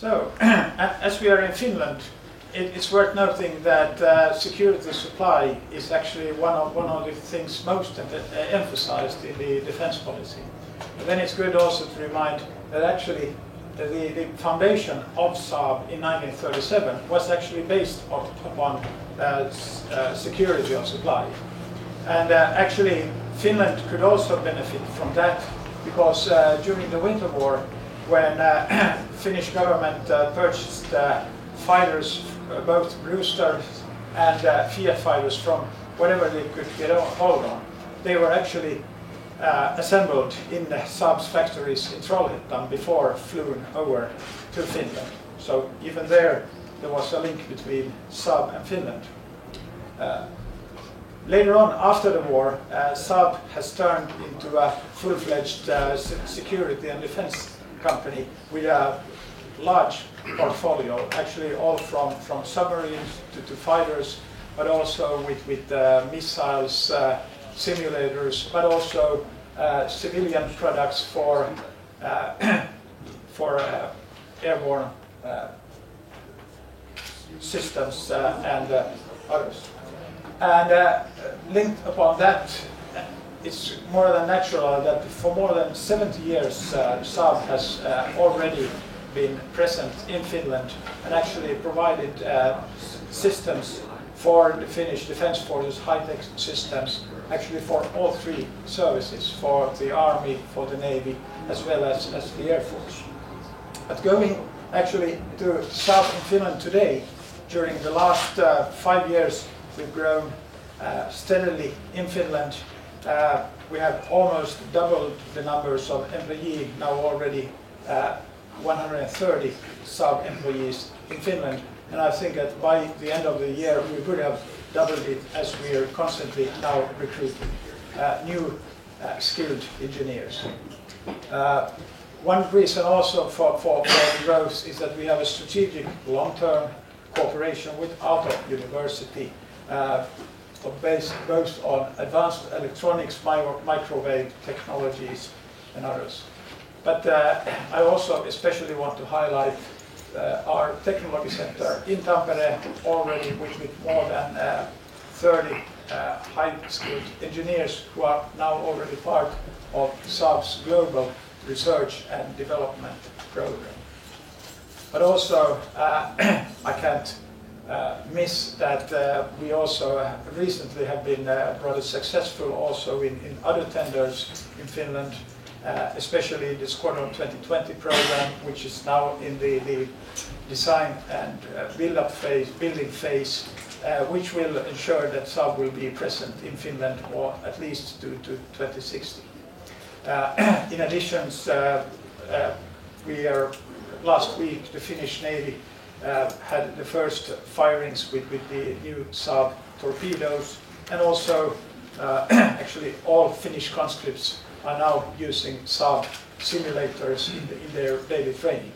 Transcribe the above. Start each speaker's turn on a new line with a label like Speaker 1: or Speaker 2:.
Speaker 1: So, as we are in Finland, it's worth noting that security supply is actually one of the things most emphasized in the defense policy. But then it's good also to remind that actually the foundation of Saab in 1937 was actually based upon security of supply. And actually Finland could also benefit from that because during the Winter War, when Finnish government purchased fighters, both Brewster and Fiat fighters from whatever they could get a hold on, they were actually assembled in Saab's factories in Trollhättan before flown over to Finland. So even there was a link between Saab and Finland. Later on, after the war, Saab has turned into a full-fledged security and defense company with a large portfolio, actually all from submarines to fighters, but also with missiles, simulators, but also civilian products for airborne systems and others. And linked upon that, it's more than natural that for more than 70 years Saab has already been present in Finland and actually provided systems for the Finnish Defence Forces, high-tech systems, actually for all three services, for the Army, for the Navy, as well as the Air Force. But going actually to Saab in Finland today, during the last 5 years, we've grown steadily in Finland. We have almost doubled the numbers of employees, now already 130 Saab employees in Finland. And I think that by the end of the year we would have doubled it, as we are constantly now recruiting new skilled engineers. One reason also for the growth is that we have a strategic long-term cooperation with autat University, based both on advanced electronics, microwave technologies and others. But I also especially want to highlight our technology center in Tampere, already with more than 30 high-skilled engineers who are now already part of Saab's global research and development program. But also I can't miss that we also recently have been rather successful also in other tenders in Finland, especially the Squadron 2020 program, which is now in the design and building phase, which will ensure that Saab will be present in Finland or at least to 2060. In addition, last week the Finnish Navy had the first firings with the new Saab torpedoes, and also actually all Finnish conscripts are now using Saab simulators in their daily training.